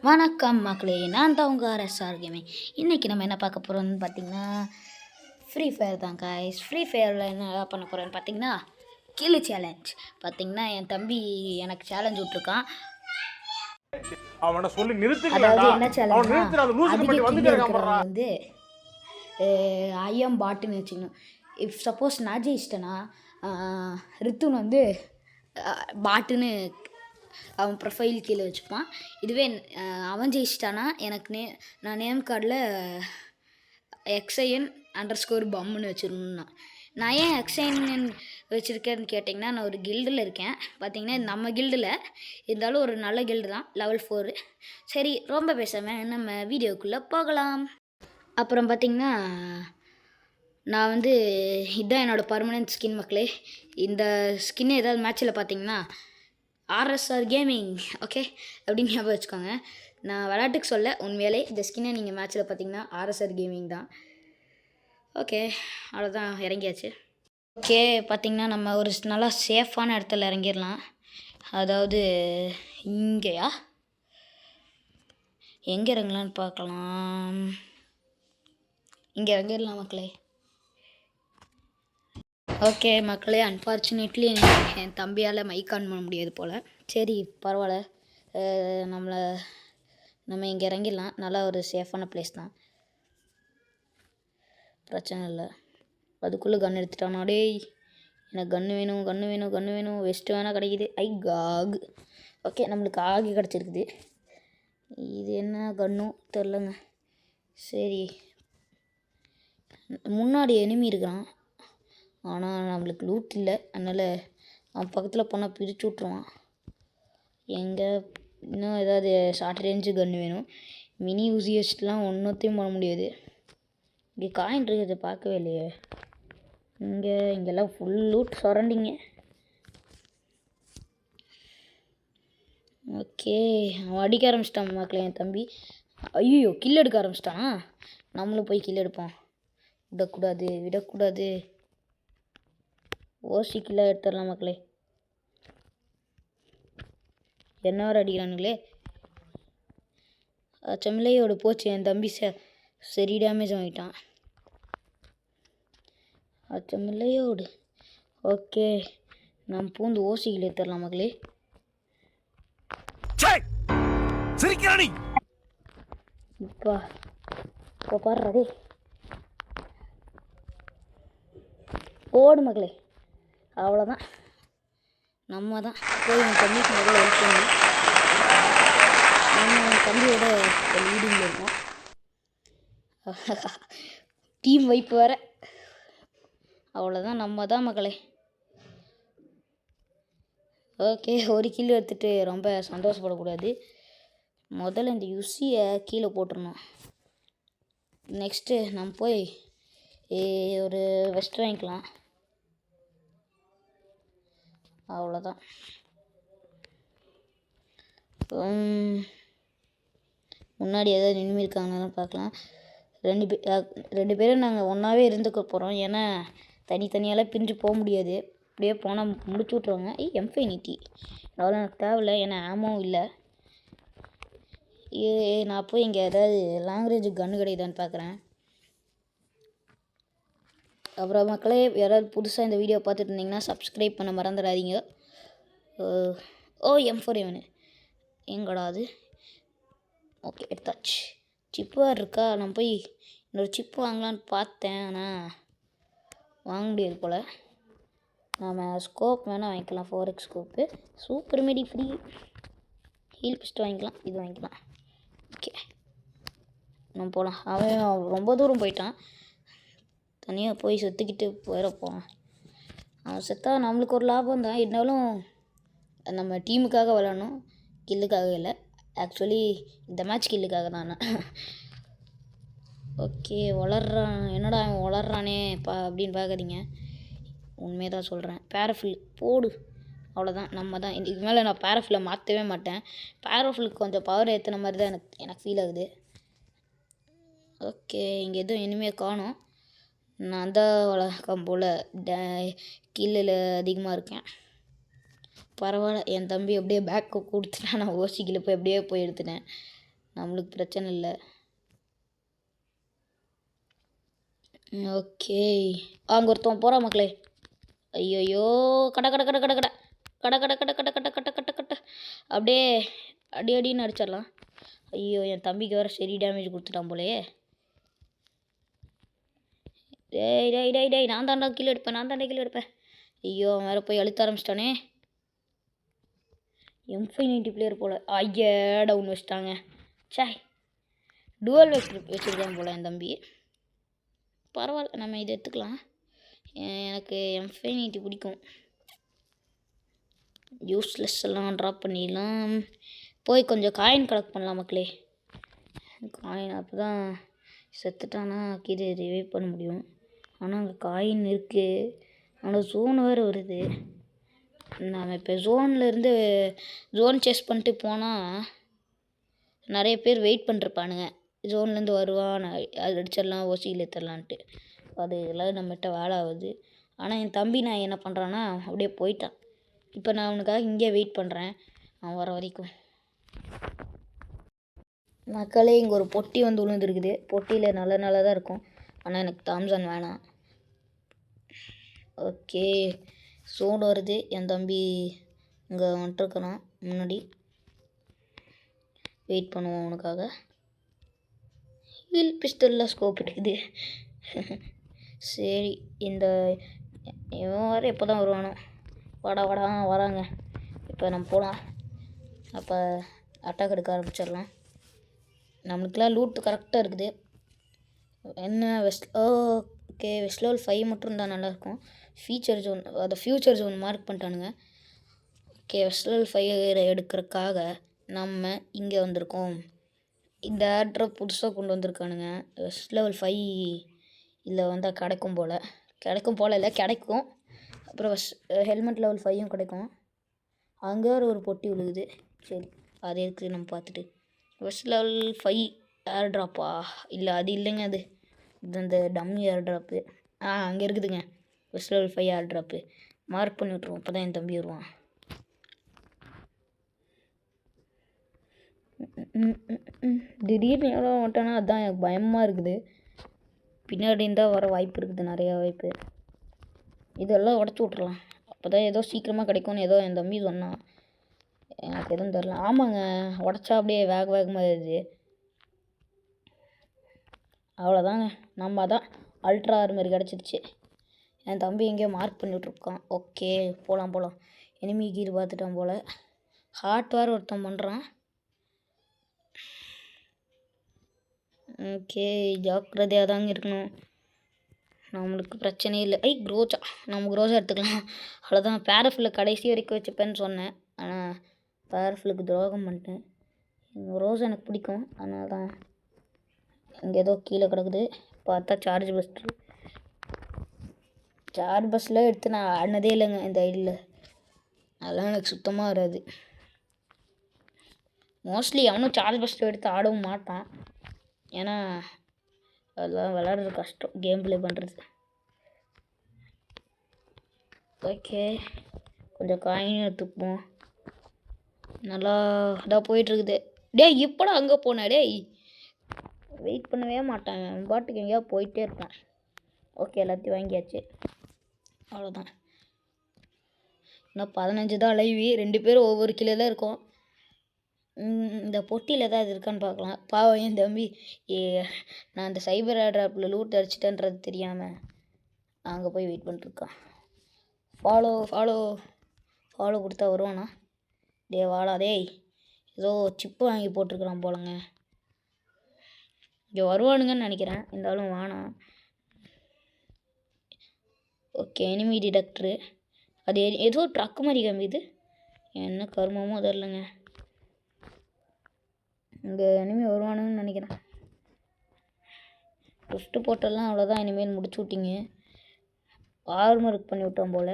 வணக்கம் மக்களே, நான் தான் உங்கள் ஆர்எஸ்ஆர் கேமிங். இன்றைக்கி நம்ம என்ன பார்க்க போகிறோம்னு பார்த்தீங்கன்னா ஃப்ரீ ஃபயர் தான் காய்ஸ். ஃப்ரீ ஃபயரில் என்ன பண்ண போகிறோன்னு பார்த்தீங்கன்னா கில்லு சேலஞ்ச். பார்த்தீங்கன்னா என் தம்பி எனக்கு சேலஞ்ச் விட்ருக்கான். அதாவது என்ன சேலஞ்ச்னா அதிக கில்லு இருக்கிறவங்க வந்து ஐஎம் பாட்டுன்னு வச்சுக்கணும். இஃப் சப்போஸ் நான் ஜெயிச்சிட்டேன்னா ரித்துன் வந்து பாட்டுன்னு அவன் ப்ரொஃபைல் கீழே வச்சுப்பான். இதுவே அவன் ஜெயிச்சிட்டானா எனக்கு நான் நேம் கார்டில் XIN__ பம்முன்னு வச்சுருந்தேன்னா. நான் ஏன் XIN வச்சுருக்கேன்னு கேட்டிங்கன்னா, நான் ஒரு கில்டில் இருக்கேன். பார்த்திங்கன்னா நம்ம கில்டில் இருந்தாலும் ஒரு நல்ல கில்டு தான், level 4. சரி, ரொம்ப பேசாமல் நம்ம வீடியோக்குள்ளே போகலாம். அப்புறம் பார்த்திங்கன்னா நான் வந்து இதுதான் என்னோடய பர்மனெண்ட் ஸ்கின் மக்களே. இந்த ஸ்கின் ஏதாவது மேட்ச்சில் பார்த்திங்கன்னா ஆர்எஸ்ஆர் கேமிங் ஓகே அப்படின்னு ஞாபகம் வச்சுக்கோங்க. நான் விளையாட்டுக்கு சொல்ல, உண்மையிலே இந்த ஸ்கின்னை நீங்கள் மேட்ச்சில் பார்த்தீங்கன்னா ஆர்எஸ்ஆர் கேமிங் தான். ஓகே, அவ்வளோதான், இறங்கியாச்சு. ஓகே, பார்த்திங்கன்னா நம்ம ஒரு நல்லா சேஃபான இடத்துல இறங்கிடலாம். அதாவது இங்கேயா, எங்கே இறங்கலான்னு பார்க்கலாம். இங்கே இறங்கிடலாம் மக்களே. ஓகே மக்களே, அன்ஃபார்ச்சுனேட்லி என் தம்பியால் மைக் ஆன் பண்ண முடியாது போல். சரி பரவாயில்ல, நம்ம இங்கே இறங்கிடலாம். நல்லா ஒரு சேஃபான பிளேஸ் தான், பிரச்சனை இல்லை. அதுக்குள்ளே கன் எடுத்துட்டானா? டேய், எனக்கு கன்று வேணும். வெஸ்ட்டு வேணால் கிடைக்கிது. காக். ஓகே, நம்மளுக்கு ஆகி கிடச்சிருக்குது. இது என்ன கன்னும் தெரிலங்க. சரி, முன்னாடி எனிமி இருக்கிறான், ஆனால் நம்மளுக்கு லூட் இல்லை. அதனால் அவன் பக்கத்தில் போனால் பிரித்து விட்ருவான். எங்கே இன்னும் ஏதாவது ஷார்ட் ரேஞ்சு கன்று வேணும். மினி ஊசி வச்சுட்டுலாம் ஒன்றுத்தையும் பண்ண முடியாது. இங்கே காயின் இருக்கிறத பார்க்கவே இல்லையே. இங்கெல்லாம் ஃபுல் லூட் சரௌண்டிங்க. ஓகே, அவன் அடிக்க ஆரம்பிச்சிட்டான் மக்களே என் தம்பி. ஐயோ, கில் எடுக்க ஆரம்பிச்சிட்டான். நம்மளும் போய் கில் எடுப்போம். விடக்கூடாது. ஓசி கில்ல எடுத்துடலாம் மக்களே. என்ன வர அடிக்கிறானுங்களே. செம்மிலையோடு போச்சு என் தம்பி. சரி டேமேஜ் ஆகிட்டான் செம்மிலையோடு. ஓகே, நம்ம பூந்து ஓசி கில்ல எடுத்துடலாம் மக்களே. இப்போ பாடுறதே ஓடு மக்களே. அவ்வளோதான், நம்ம தான் போய் என் தம்பிக்கு முதல்ல ஹெல்ப் பண்ணி நம்ம என் தம்பியோட லீடிங்கில் இருக்கோம். டீம் வைப்பு வேறு. அவ்வளோதான், நம்ம தான் மக்களே. ஓகே, ஒரு கில் எடுத்துகிட்டு ரொம்ப சந்தோஷப்படக்கூடாது. முதல்ல இந்த யுசியை கீழே போட்டுருணும். நெக்ஸ்ட்டு நம்ம போய் ஒரு வெஸ்ட் வாங்கிக்கலாம். அவ்வளோதான். முன்னாடி ஏதாவது நின்று இருக்காங்கன்னு பார்க்கலாம். ரெண்டு பேரும் நாங்கள் ஒன்றாவே இருந்துக்க போகிறோம். ஏன்னா தனித்தனியால் பிரிஞ்சு போக முடியாது. அப்படியே போனால் முடிச்சு விட்ருவாங்க. M590 அவ்வளோ எனக்கு தேவையில்லை, ஏன்னா ஆமாவும் இல்லை. நான் போய் இங்கே ஏதாவது லாங் ரேஞ்சு கன்று கிடைக்குதான்னு பார்க்குறேன். அப்புறம் மக்களே, யாராவது புதுசாக இந்த வீடியோ பார்த்துட்டு இருந்தீங்கன்னா சப்ஸ்கிரைப் பண்ண மறந்துடாதீங்க. M4A1 எங்கடா அது? ஓகே, எடுத்தாச்சு. சிப்பு வேறு இருக்கா? நான் போய் இன்னொரு சிப்பு வாங்கலான்னு பார்த்தேன், ஆனால் வாங்க முடியாது போல். நாம் ஸ்கோப் வேணால் வாங்கிக்கலாம். 4x ஸ்கோப்பு, சூப்பர் மெடி ஃப்ரீ. ஹீல் பிஸ்ட் வாங்கிக்கலாம், இது வாங்கிக்கலாம். ஓகே, நம்ம போகலாம். அவன் ரொம்ப தூரம் போயிட்டான். தனியாக போய் செத்துக்கிட்டு போயிடப்போம். அவன் செத்தா நம்மளுக்கு ஒரு லாபம் தான். இருந்தாலும் நம்ம டீமுக்காக விளாடணும், கில்லுக்காக இல்லை. ஆக்சுவலி இந்த மேட்ச் கில்லுக்காக தான். ஓகே, வளர்றான். என்னடா அவன் வளர்றானே அப்படின்னு பார்க்குறீங்க. உண்மையை தான் சொல்கிறேன். பேராஃபில் போடு. அவ்வளோதான், நம்ம தான். இதுக்கு மேலே நான் பேராஃபிலை மாற்றவே மாட்டேன். பேராஃபிலுக்கு கொஞ்சம் பவர் ஏற்றின மாதிரி தான் எனக்கு ஃபீல் ஆகுது. ஓகே, இங்கே எதுவும் இனிமேல் காணும். நான் தான் வழக்கம் போல் கில்லில் அதிகமாக இருக்கேன். பரவாயில்ல, என் தம்பி அப்படியே பேக்கப் கொடுத்துட்டேன். நான் ஓசிக்கில் போய் அப்படியே போய் எடுத்துட்டேன். நம்மளுக்கு பிரச்சனை இல்லை. ஓகே, அங்கே ஒருத்தவன் போகிறான் மக்களே. ஐயோயோ, கட கட கட கட கட கட கட கட கட கட கட கட கட அப்படியே அடி அடின்னு அடிச்சிடலாம். ஐயோ, என் தம்பிக்கு வேறு சரி டேமேஜ் கொடுத்துட்டான் போலையே. டேய் டேய் டேய் டேய், நான் தாண்டா கீழே எடுப்பேன். ஐயோ, அவன் வேறு போய் அழுத்த ஆரம்பிச்சிட்டானே. M590 பிளேயர் போல். ஐயா, டவுன் வச்சிட்டாங்க. சே, டுவல் வச்சுருக்கான் போல் என் தம்பி. பரவாயில்ல, நம்ம இதை எடுத்துக்கலாம். எனக்கு M590 பிடிக்கும். யூஸ்லெஸ் எல்லாம் ட்ராப் பண்ணிடலாம். போய் கொஞ்சம் காயின் கலெக்ட் பண்ணலாம் மக்களே. காயின் அப்போ தான் செத்துட்டானா கீழே ரிவைவ் பண்ண முடியும். ஆனால் அங்கே காயின் இருக்குது. ஆனால் ஜோன் வேறு வருது. நாம் இப்போ ஜோன்லேருந்து ஜோன் சேஸ் பண்ணிட்டு போனால் நிறைய பேர் வெயிட் பண்ணிருப்பானுங்க. ஜோன்லேருந்து வருவான், அது அடிச்சிடலாம், ஓசியில் ஏற்றலான்ட்டு. அது எல்லாம் நம்மகிட்ட வேலை ஆகுது. ஆனால் என் தம்பி நான் என்ன பண்ணுறான்னா அப்படியே போயிட்டான். இப்போ நான் அவனுக்காக இங்கே வெயிட் பண்ணுறேன், அவன் வர வரைக்கும். மக்களே, இங்கே ஒரு பொட்டி வந்து விழுந்துருக்குது. பொட்டியில் நல்ல தான் இருக்கும். ஆனால் எனக்கு தாம்சன் வேணாம். ஓகே, சோன் வருது. என் தம்பி இங்கே வந்துட்டுருக்கான் முன்னாடி. வெயிட் பண்ணுவோம் அவனுக்காக. ஹீல் பிஸ்டலில் ஸ்கோப் இருக்குது. சரி, இந்த இவன் வேறு எப்போ தான் வருவானோ. வாடா வராங்க. இப்போ நம்ம போகலாம். அப்போ அட்டாக் எடுக்க ஆரம்பிச்சிடலாம். நம்மளுக்கெல்லாம் லூட் கரெக்டாக இருக்குது. என்ன ஓகே, வெஸ்ட் லெவல் 5 மட்டும் இருந்தால் நல்லாயிருக்கும். ஃபியூச்சர் ஜோன் மார்க் பண்ணிட்டானுங்க. ஓகே, வெஸ்ட் லெவல் 5 எடுக்கிறதுக்காக நம்ம இங்கே வந்திருக்கோம். இந்த ஏர்ட்ராப் புதுசாக கொண்டு வந்திருக்கானுங்க. வெஸ்ட் லெவல் 5 இதில் வந்தால் கிடைக்கும் போல் இல்லை, கிடைக்கும். அப்புறம் ஹெல்மெட் லெவல் 5ம் கிடைக்கும். அங்கே ஒரு பொட்டி விழுகுது. சரி, அது இருக்குது நம்ம பார்த்துட்டு. வெஸ்ட் லெவல் 5 ஏர் ட்ராப்பா? இல்லை, அது இல்லைங்க. அது இந்த டம்மி ஏர் ட்ராப்பு. அங்கே இருக்குதுங்க வெஸ்ட் லெவல் 5 ஏர் ட்ராப்பு. மார்க் பண்ணி விட்ருவோம், அப்போ தான் என் தம்பி வருவான். திடீர்னு எவ்வளோ மாட்டானா, அதுதான் எனக்கு பயமாக இருக்குது. பின்னாடி இருந்தால் வர வாய்ப்பு இருக்குது, நிறையா வாய்ப்பு. இதெல்லாம் உடச்சி விட்றலாம், அப்போ தான் ஏதோ சீக்கிரமாக கிடைக்கும்னு ஏதோ என் தம்பி சொன்னான். எனக்கு எதுவும் தெரில. ஆமாங்க, உடச்சா அப்படியே வேகமாக இருக்குது. அவ்வளோதாங்க, நம்ம தான் அல்ட்ரா ஆர்மர் கிடச்சிருச்சு. என் தம்பி எங்கேயோ மார்க் பண்ணிவிட்ருக்கான். ஓகே, போகலாம். எனிமி கீர் பார்த்துட்டான் போல். ஹார்ட் வேறு ஒருத்தன் பண்ணுறான். ஓகே, ஜாக்கிரதையாக தாங்க இருக்கணும். நம்மளுக்கு பிரச்சனையே இல்லை. க்ரோஜா, நம்ம க்ரோஜா எடுத்துக்கலாம். அவ்வளோதான். பேரஃபில் கடைசி வரைக்கும் வச்சுப்பேன்னு சொன்னேன், ஆனால் பேரஃபிலுக்கு துரோகம் பண்ணிட்டேன். ரோஸ் எனக்கு பிடிக்கும், அதனால தான். இங்கே ஏதோ கீழே கிடக்குது, பார்த்தா சார்ஜ் பஸ்ஸில் எடுத்து நான் ஆடினதே இல்லைங்க இந்த ஐடியில். அதெல்லாம் எனக்கு சுத்தமாக வராது. மோஸ்ட்லி அவனும் சார்ஜ் பஸ்ஸில் எடுத்து ஆடவும் மாட்டான். ஏன்னா அதெல்லாம் விளாட்றது கஷ்டம், கேம் ப்ளே பண்ணுறது. ஓகே, கொஞ்சம் காயின் எடுத்துப்போம். நல்லா இதாக போயிட்டுருக்குது. டேய், எப்படா அங்கே போனேன்? டேய், வெயிட் பண்ணவே மாட்டாங்க, பாட்டுக்கு எங்கேயா போயிட்டே இருப்பேன். ஓகே, எல்லாத்தையும் வாங்கியாச்சு. அவ்வளோதான். இன்னும் 15 தான் லைவ். 2 பேரும் ஒவ்வொரு கிலோ தான் இருக்கும். இந்த பொட்டியில் ஏதாவது இருக்கான்னு பார்க்கலாம். பாவம் என் தம்பி, நான் இந்த சைபர் ஏர்ட்ராப்பில் லூட் அடிச்சிட்டேன்றது தெரியாமல் அங்கே போய் வெயிட் பண்ணிட்டுருக்கான். ஃபாலோ கொடுத்தா வருவானா? வாடா டேய், ஏதோ சிப்பு வாங்கி போட்டிருக்கிறான் போலங்க. இங்கே வருவானுங்கன்னு நினைக்கிறேன், இருந்தாலும் வானா. Okay, enemy detector. அது ஏதோ ட்ரக் மாதிரி காமிக்குது, என்ன கருமமோ தெரிலங்க. இங்கே எனிமி வருவானுங்கன்னு நினைக்கிறேன். ட்ரிஃப்ட்டு போட்டெல்லாம் அவ்வளோதான், இனிமேல் முடிச்சு விட்டிங்க. ஆர்மருக்கு பண்ணி விட்டோம் போல்.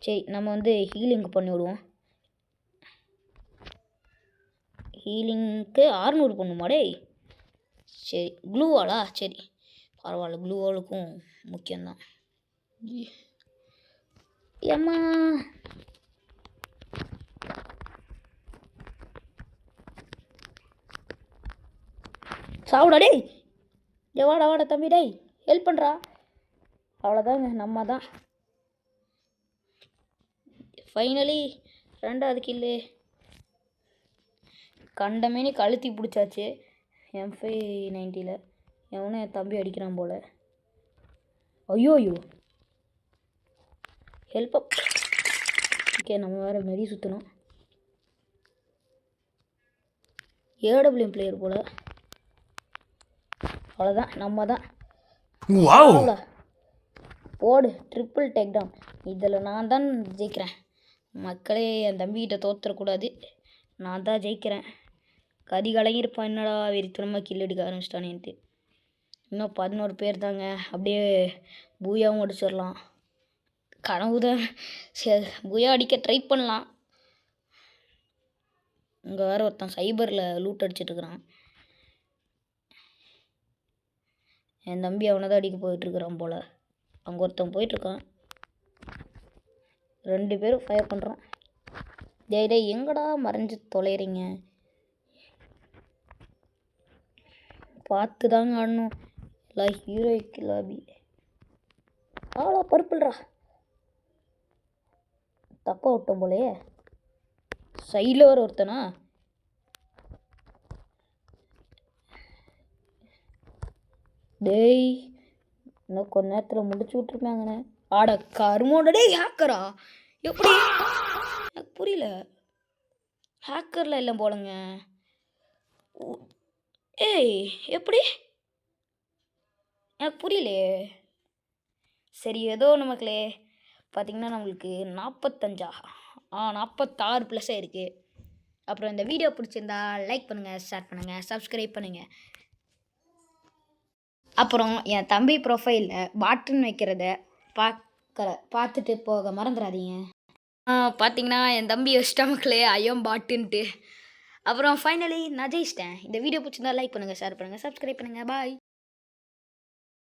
சரி, நம்ம வந்து ஹீலிங்க்கு பண்ணி விடுவோம். ஹீலிங்க்கு 600 பண்ணுமாடே. சரி, க்ளூவாலா? சரி, பரவாயில்ல, க்ளூவாலுக்கும் முக்கியம்தான். ஏம்மா, சாவுடா டேய். வாடா வாடா தம்பி டேய், ஹெல்ப் பண்ணுறா. அவ்வளோதாங்க, நம்ம தான் ஃபைனலி 2வது கில்லு. கண்டமேனி கழுத்தி பிடிச்சாச்சு M590 எவனும் என் தம்பி அடிக்கிறான் போல். ஐயோ ஹெல்ப் அப். ஓகே, நம்ம வேறு மெடி சுற்றணும். AWM பிளேயர் போல். அவ்வளோதான், நம்ம தான். போடு ட்ரிப்பிள் டேக் டவுன். இதில் நான் தான் ஜெயிக்கிறேன் மக்களே. என் தம்பிக்கிட்ட தோற்றுறக்கூடாது, நான் தான் ஜெயிக்கிறேன். கதி கலங்கிருப்பான், என்னடா வெறித்தனமாக கில் எடுக்க ஆரம்பிச்சிட்டானேன்ட்டு. இன்னும் 11 பேர் தாங்க, அப்படியே பூயாவும் அடிச்சிடலாம். கனவு தான், சரி பூயா அடிக்க ட்ரை பண்ணலாம். இங்கே வேறு ஒருத்தன் சைபரில் லூட் அடிச்சிட்ருக்கிறான். என் தம்பி அவனை தான் அடிக்க போயிட்டுருக்கிறான் போல். அங்கே ஒருத்தன் போயிட்டுருக்கான். 2 பேரும் ஃபயர் பண்ணுறான். டேய் எங்கடா மறைஞ்சு தொலைகிறீங்க? பார்த்து தாங்க ஆடணும். எல்லாம் ஹீரோய்க்கு லாபி. ஆளா பருப்புல்றா, தப்பா விட்டோம் போலையே. சைடில் வர ஒருத்தனா? டேய் இன்னும் கொஞ்ச நேரத்தில் முடிச்சு விட்ருப்பாங்கண்ணே. ஆட கருமோட டேய் ஹேக்கரா? எப்படி எனக்கு புரியல. ஹேக்கரில் இல்லை போலங்க. ஏய் எப்படி எனக்கு புரியலையே. சரி ஏதோ நமக்குலே பார்த்திங்கன்னா நம்மளுக்கு 46 ப்ளஸ் ஆகிருக்கு. அப்புறம் இந்த வீடியோ பிடிச்சிருந்தா லைக் பண்ணுங்கள், ஷேர் பண்ணுங்கள், சப்ஸ்கிரைப் பண்ணுங்கள். அப்புறம் என் தம்பி ப்ரொஃபைலில் பாட்டுன்னு வைக்கிறத பார்த்துட்டு போக மறந்துடாதீங்க. பார்த்தீங்கன்னா என் தம்பி வச்சிட்டா மக்களே, ஐயம் பாட்டுன்ட்டு. அப்புறம் ஃபைனலி நான் ஜெயிச்சிட்டேன். இந்த வீடியோ பிடிச்சிருந்தா லைக் பண்ணுங்கள், ஷேர் பண்ணுங்கள், சப்ஸ்கிரைப் பண்ணுங்கள். பாய்.